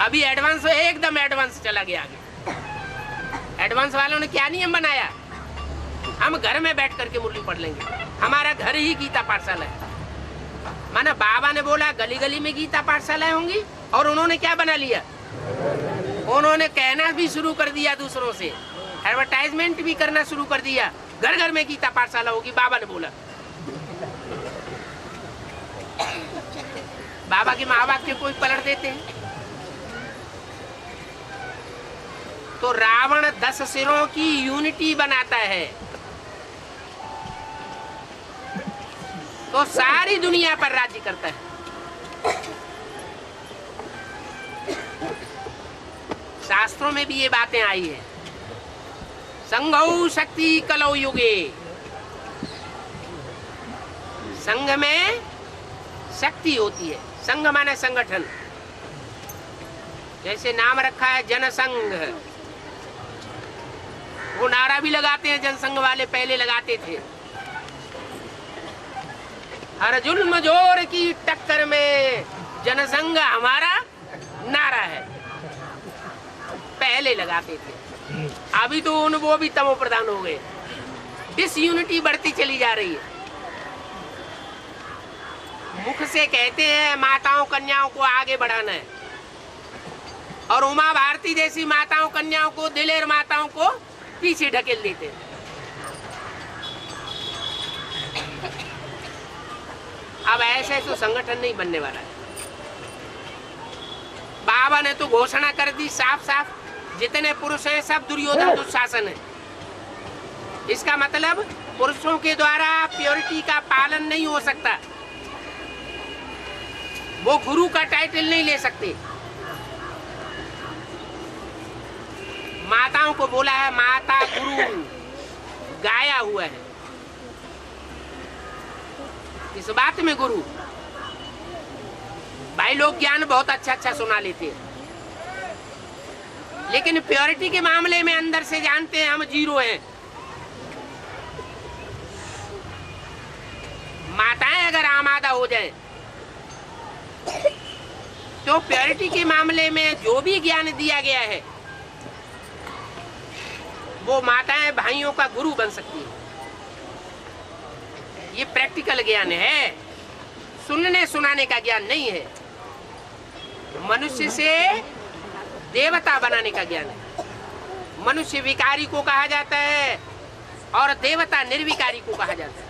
अभी एडवांस, एकदम एडवांस चला गया आगे। एडवांस वालों ने क्या नियम बनाया? हम घर में बैठ करके मुरली पढ़ लेंगे, हमारा घर ही गीता पाठशाला है। माना बाबा ने बोला गली गली में गीता पाठशालाएं होंगी, और उन्होंने क्या बना लिया? उन्होंने कहना भी शुरू कर दिया दूसरों से, एडवर्टाइजमेंट भी करना शुरू कर दिया, घर घर में गीता पाठशाला होगी, बाबा ने बोला। बाबा के महावाक्य कोई पलट देते हैं। तो रावण 10 सिरों की यूनिटी बनाता है तो सारी दुनिया पर राज्य करता है। शास्त्रों में भी ये बातें आई है। संघौ शक्ति कलौ युगे, संघ में शक्ति होती है। संघ माने संगठन, जैसे नाम रखा है जनसंघ। वो नारा भी लगाते हैं जनसंघ वाले, पहले लगाते थे। हर जुल्म जोर की टक्कर में जनसंघ हमारा नारा है, पहले लगाते थे। अभी तो वो भी तमो प्रधान हो गए। डिसयूनिटी बढ़ती चली जा रही है। मुख से कहते हैं माताओं कन्याओं को आगे बढ़ाना है, और उमा भारती जैसी माताओं कन्याओं को, दिलेर माताओं को पीछे ढकेल देते हैं। अब ऐसे तो संगठन नहीं बनने वाला है। बाबा ने तो घोषणा कर दी साफ साफ, जितने पुरुष हैं सब दुर्योधन दुशासन है। इसका मतलब पुरुषों के द्वारा प्योरिटी का पालन नहीं हो सकता, वो गुरु का टाइटल नहीं ले सकते। माताओं को बोला है माता गुरु, गाया हुआ है इस बात में गुरु। भाई लोग ज्ञान बहुत अच्छा अच्छा सुना लेते हैं, लेकिन प्योरिटी के मामले में अंदर से जानते हैं हम जीरो हैं। माताएं अगर आमादा हो जाएं, तो प्योरिटी के मामले में जो भी ज्ञान दिया गया है वो माताएं भाइयों का गुरु बन सकती है। ये प्रैक्टिकल ज्ञान है, सुनने सुनाने का ज्ञान नहीं है। मनुष्य से देवता बनाने का ज्ञान है। मनुष्य विकारी को कहा जाता है और देवता निर्विकारी को कहा जाता है।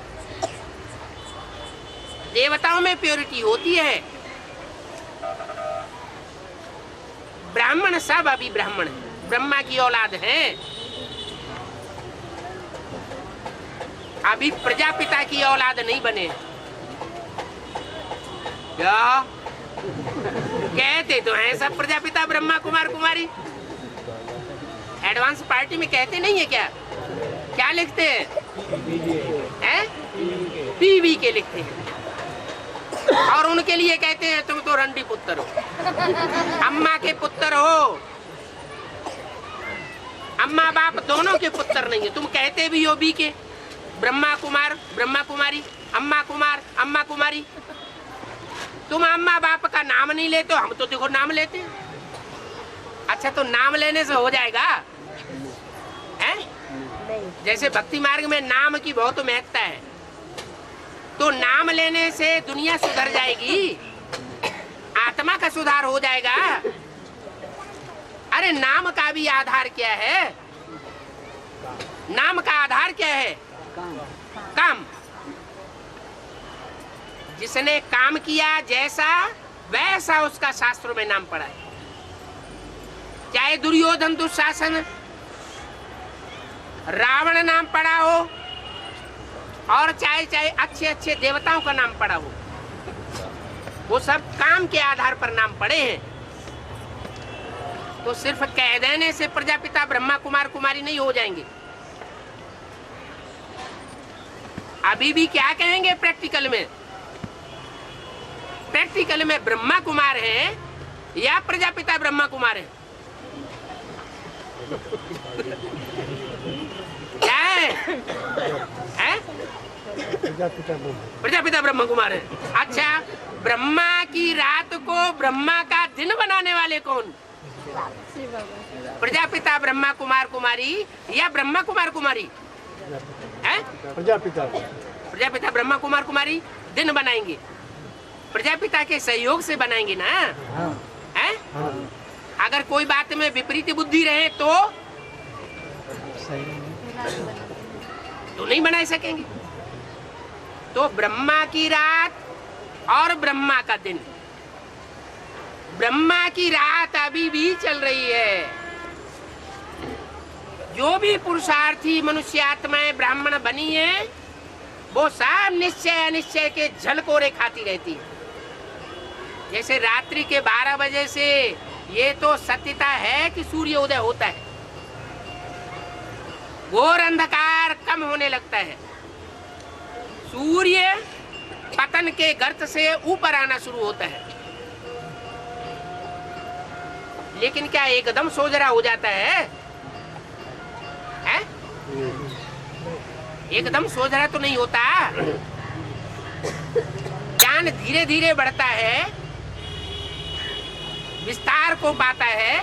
देवताओं में प्योरिटी होती है। ब्राह्मण सब अभी ब्राह्मण है, ब्रह्मा की औलाद हैं। अभी प्रजापिता की औलाद नहीं बने। क्या कहते तो हैं सब प्रजापिता ब्रह्मा कुमार कुमारी। एडवांस पार्टी में कहते नहीं है क्या? क्या लिखते हैं? पीवी के लिखते हैं, और उनके लिए कहते हैं तुम तो रंडी पुत्र हो, अम्मा के पुत्र हो। अम्मा बाप दोनों के पुत्र नहीं है। तुम कहते भी हो बी के, ब्रह्मा कुमार ब्रह्मा कुमारी, अम्मा कुमार अम्मा कुमारी। तुम अम्मा बाप का नाम नहीं लेते हो, हम तो देखो नाम लेते हैं। अच्छा, तो नाम लेने से हो जाएगा? हैं? जैसे भक्ति मार्ग में नाम की बहुत महत्ता है, तो नाम लेने से दुनिया सुधर जाएगी, आत्मा का सुधार हो जाएगा। अरे नाम का भी आधार क्या है? नाम का आधार क्या है? काम। जिसने काम किया जैसा वैसा उसका शास्त्रों में नाम पड़ा है। चाहे दुर्योधन दुशासन, रावण नाम पड़ा हो, और चाहे चाहे अच्छे अच्छे देवताओं का नाम पड़ा हो, वो सब काम के आधार पर नाम पड़े हैं। तो सिर्फ कह देने से प्रजापिता ब्रह्मा कुमार कुमारी नहीं हो जाएंगे। अभी भी क्या कहेंगे प्रैक्टिकल में? प्रैक्टिकल में ब्रह्मा कुमार है या प्रजापिता ब्रह्मा कुमार है? क्या है? प्रजापिता ब्रह्मा कुमार है। अच्छा, ब्रह्मा की रात को ब्रह्मा का दिन बनाने वाले कौन? प्रजापिता ब्रह्मा कुमार कुमारी या ब्रह्मा कुमार कुमारी? है प्रजापिता ब्रह्मा कुमार कुमारी दिन बनाएंगे, प्रजापिता के सहयोग से बनाएंगे ना। है? अगर कोई बात में विपरीत बुद्धि रहे तो नहीं बना सकेंगे। तो ब्रह्मा की रात और ब्रह्मा का दिन, ब्रह्मा की रात अभी भी चल रही है। जो भी पुरुषार्थी मनुष्य आत्माएं ब्राह्मण बनी है, वो सब निश्चय अनिश्चय के झलकोरे खाती रहती है। जैसे रात्रि के 12 बजे से ये तो सत्यता है कि सूर्य उदय होता है, घोर अंधकार कम होने लगता है, सूर्य पतन के गर्त से ऊपर आना शुरू होता है। लेकिन क्या एकदम सोजरा हो जाता है? एकदम सोजरा तो नहीं होता। ज्ञान धीरे धीरे बढ़ता है, विस्तार को पाता है,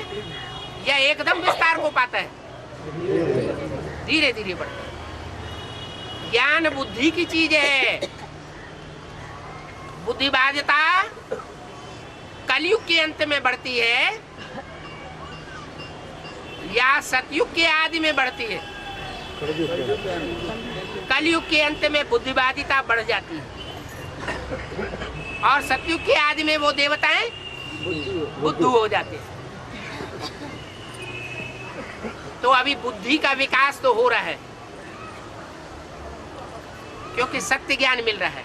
या एकदम विस्तार को पाता है? धीरे धीरे बढ़ता है। ज्ञान बुद्धि की चीज है। बुद्धिबाध्यता कलयुग के अंत में बढ़ती है या सतयुग के आदि में बढ़ती है? कलयुग के अंत में बुद्धिबाध्यता बढ़ जाती है और सतयुग के आदि में वो देवताएं बुद्धू हो जाते हैं। तो अभी बुद्धि का विकास तो हो रहा है क्योंकि सत्य ज्ञान मिल रहा है।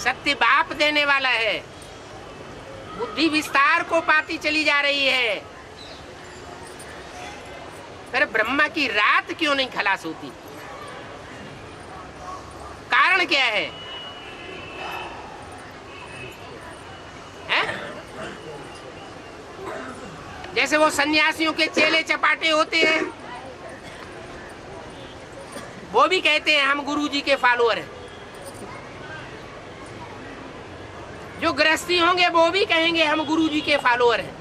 सत्य बाप देने वाला है। बुद्धि विस्तार को पाती चली जा रही है। फिर ब्रह्मा की रात क्यों नहीं खलास होती? कारण क्या है? जैसे वो सन्यासियों के चेले चपाटे होते हैं, वो भी कहते हैं हम गुरुजी के फॉलोअर हैं। जो गृहस्थी होंगे वो भी कहेंगे हम गुरुजी के फॉलोअर हैं,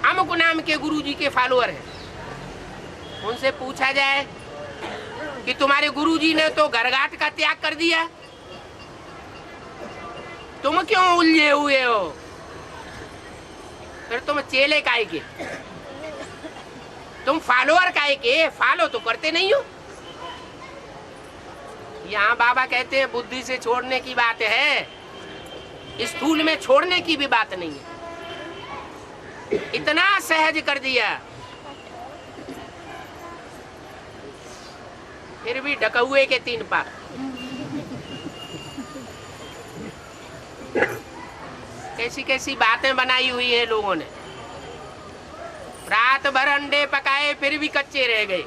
अमुक नाम के गुरुजी के फॉलोअर हैं। उनसे पूछा जाए कि तुम्हारे गुरुजी ने तो घरघाट का त्याग कर दिया, तुम क्यों उलझे हुए हो? फिर तुम चेले काहे के? तुम फॉलोअर काहे के? फॉलो तो करते नहीं हो। यहाँ बाबा कहते हैं बुद्धि से छोड़ने की बात है, स्थूल में छोड़ने की भी बात नहीं है। इतना सहज कर दिया, फिर भी ढकहुए के 3 पाप। कैसी कैसी बातें बनाई हुई है लोगों ने। रात भर अंडे पकाए फिर भी कच्चे रह गए।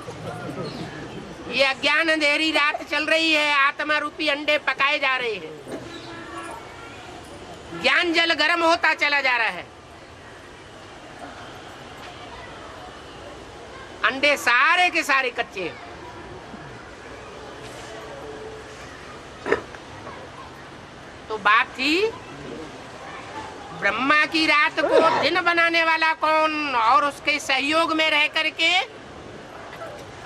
ये अज्ञान अंधेरी रात चल रही है, आत्मा रूपी अंडे पकाए जा रहे हैं। ज्ञान जल गर्म होता चला जा रहा है। अंडे सारे के सारे कच्चे हैं। तो बात थी ब्रह्मा की रात को दिन बनाने वाला कौन और उसके सहयोग में रह करके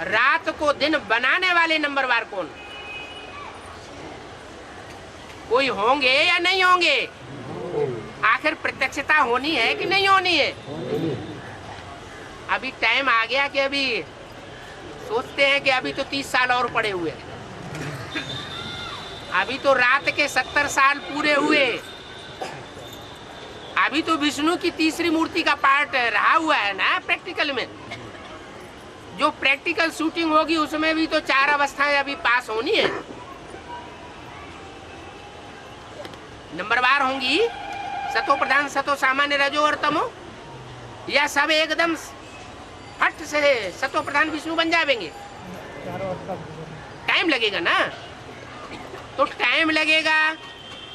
रात को दिन बनाने वाले नंबरवार कौन? कोई होंगे या नहीं होंगे? आखिर प्रत्यक्षता होनी है कि नहीं होनी है? अभी टाइम आ गया कि अभी सोचते हैं कि अभी तो 30 साल और पड़े हुए हैं। अभी तो रात के 70 साल पूरे हुए। अभी तो विष्णु की तीसरी मूर्ति का पार्ट रहा हुआ है ना प्रैक्टिकल में। जो प्रैक्टिकल शूटिंग होगी उसमें भी तो 4 अवस्थाएं अभी पास होनी है। नंबरवार होंगी सतो प्रधान, सतो सामान्य, रजो और तमो, या सब एकदम फट से सतो प्रधान विष्णु बन जाएंगे? टाइम लगेगा ना। तो टाइम लगेगा,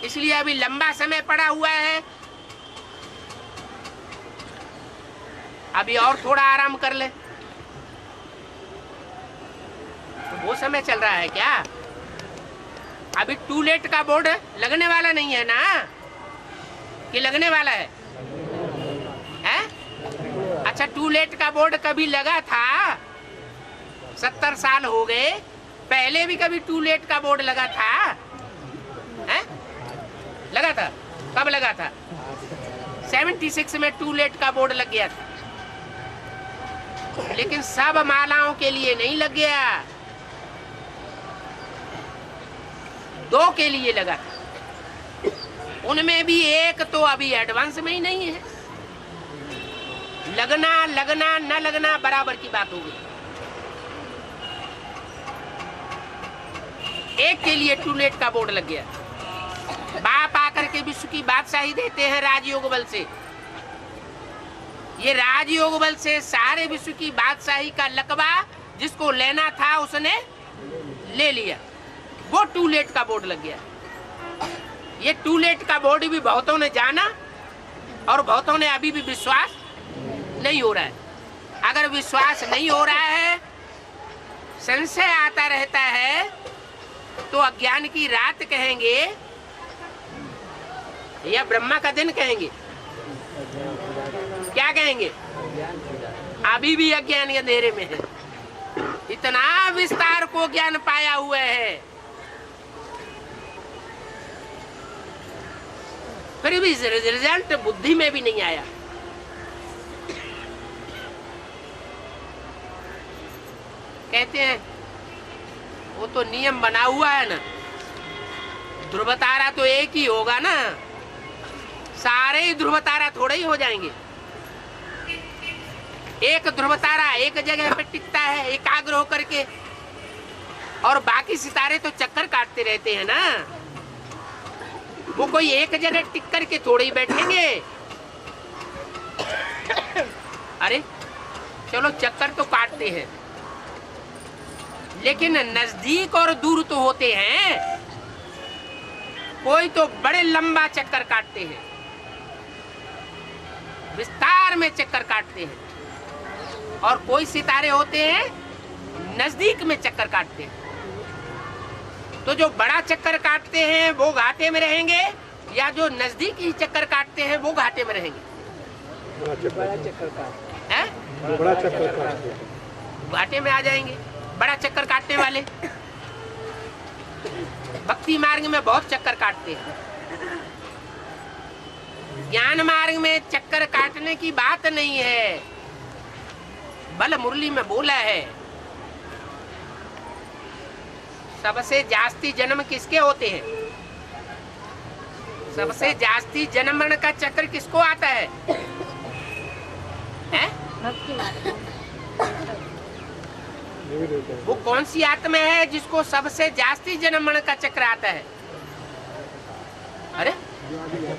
इसलिए अभी लंबा समय पड़ा हुआ है। अभी और थोड़ा आराम कर ले। तो वो समय चल रहा है क्या? अभी टू लेट का बोर्ड लगने वाला नहीं है ना, कि लगने वाला है? अच्छा, टू लेट का बोर्ड कभी लगा था? 70 साल हो गए, पहले भी कभी टू लेट का बोर्ड लगा था? लगा था? कब लगा था? 76 में टू लेट का बोर्ड लग गया था, लेकिन सब मालाओं के लिए नहीं लग गया, 2 के लिए लगा। उनमें भी एक तो अभी एडवांस में ही नहीं है। लगना लगना न लगना बराबर की बात हो गई। एक के लिए टू लेट का बोर्ड लग गया। बाप आकर के विश्व की बादशाही देते हैं राजयोग बल से। ये राजयोग बल से सारे विश्व की बादशाही का लकबा जिसको लेना था उसने ले लिया। वो टू लेट का बोर्ड लग गया। ये टू लेट का बोर्ड भी बहुतों ने जाना और बहुतों ने अभी भी विश्वास नहीं हो रहा है। अगर विश्वास नहीं हो रहा है, संशय आता रहता है, तो अज्ञान की रात कहेंगे या ब्रह्मा का दिन कहेंगे? क्या कहेंगे? अभी भी अज्ञान के अंधेरे में है, इतना विस्तार को ज्ञान पाया हुआ है, फिर भी रिजल्ट बुद्धि में भी नहीं आया। कहते हैं वो तो नियम बना हुआ है ना, ध्रुव तारा तो एक ही होगा ना, सारे ही ध्रुव तारा थोड़े ही हो जाएंगे। एक ध्रुव तारा एक जगह पे टिकता है एकाग्र होकर के, और बाकी सितारे तो चक्कर काटते रहते हैं ना। वो कोई एक जगह टिक करके थोड़े ही बैठेंगे। अरे चलो चक्कर तो काटते हैं, लेकिन नजदीक और दूर तो होते हैं। कोई तो बड़े लंबा चक्कर काटते हैं, विस्तार में चक्कर काटते हैं, और कोई सितारे होते हैं नजदीक में चक्कर काटते हैं। तो जो बड़ा चक्कर काटते हैं वो घाटे में रहेंगे, या जो नजदीक ही चक्कर काटते हैं वो घाटे में रहेंगे?
बड़ा चक्कर काटते
हैं?
बड़ा चक्कर काटते
घाटे में आ जाएंगे बड़ा चक्कर काटने वाले। भक्ति मार्ग में बहुत चक्कर काटते हैं, ज्ञान मार्ग में चक्कर काटने की बात नहीं है। बल मुरली में बोला है, सबसे जास्ती जन्म किसके होते हैं? सबसे जास्ती जन्म मरण का चक्कर किसको आता है? हैं? वो कौन सी आत्मा है जिसको सबसे जास्ती जन्म मरण का चक्र आता है? अरे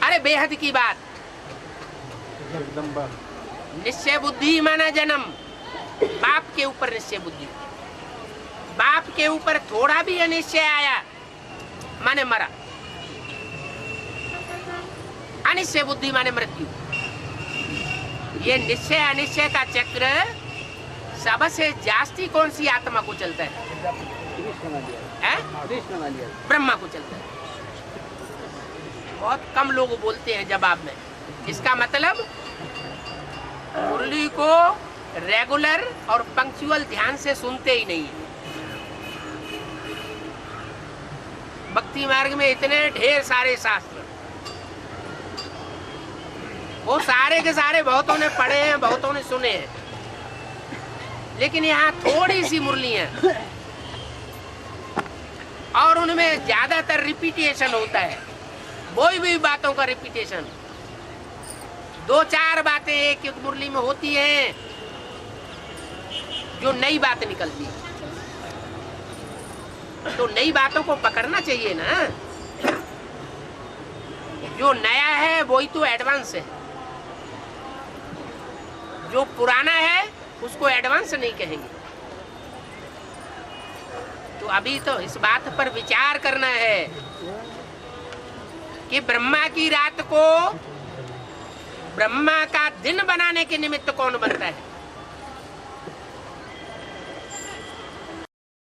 अरे बेहद की बात, निश्चय बुद्धि माना जन्म। बाप के ऊपर निश्चय बुद्धि, बाप के ऊपर थोड़ा भी अनिश्चय आया माने मरा। अनिश्चय बुद्धि माने मृत्यु। ये निश्चय अनिश्चय का चक्र सबसे जास्ती कौन सी आत्मा को चलता है? ब्रह्मा को चलता है। बहुत कम लोग बोलते हैं जवाब में। इसका मतलब मुरली को रेगुलर और पंक्चुअल ध्यान से सुनते ही नहीं है। भक्ति मार्ग में इतने ढेर सारे शास्त्र, वो सारे के सारे बहुतों ने पढ़े हैं, बहुतों ने सुने हैं, लेकिन यहाँ थोड़ी सी मुरली है और उनमें ज्यादातर रिपीटेशन होता है। वही भी बातों का रिपीटेशन, दो चार बातें एक एक मुरली में होती हैं जो नई बात निकलती है। तो नई बातों को पकड़ना चाहिए ना। जो नया है वही तो एडवांस है, जो पुराना है उसको एडवांस नहीं कहेंगे। तो अभी तो इस बात पर विचार करना है कि ब्रह्मा की रात को ब्रह्मा का दिन बनाने के निमित्त कौन बनता है?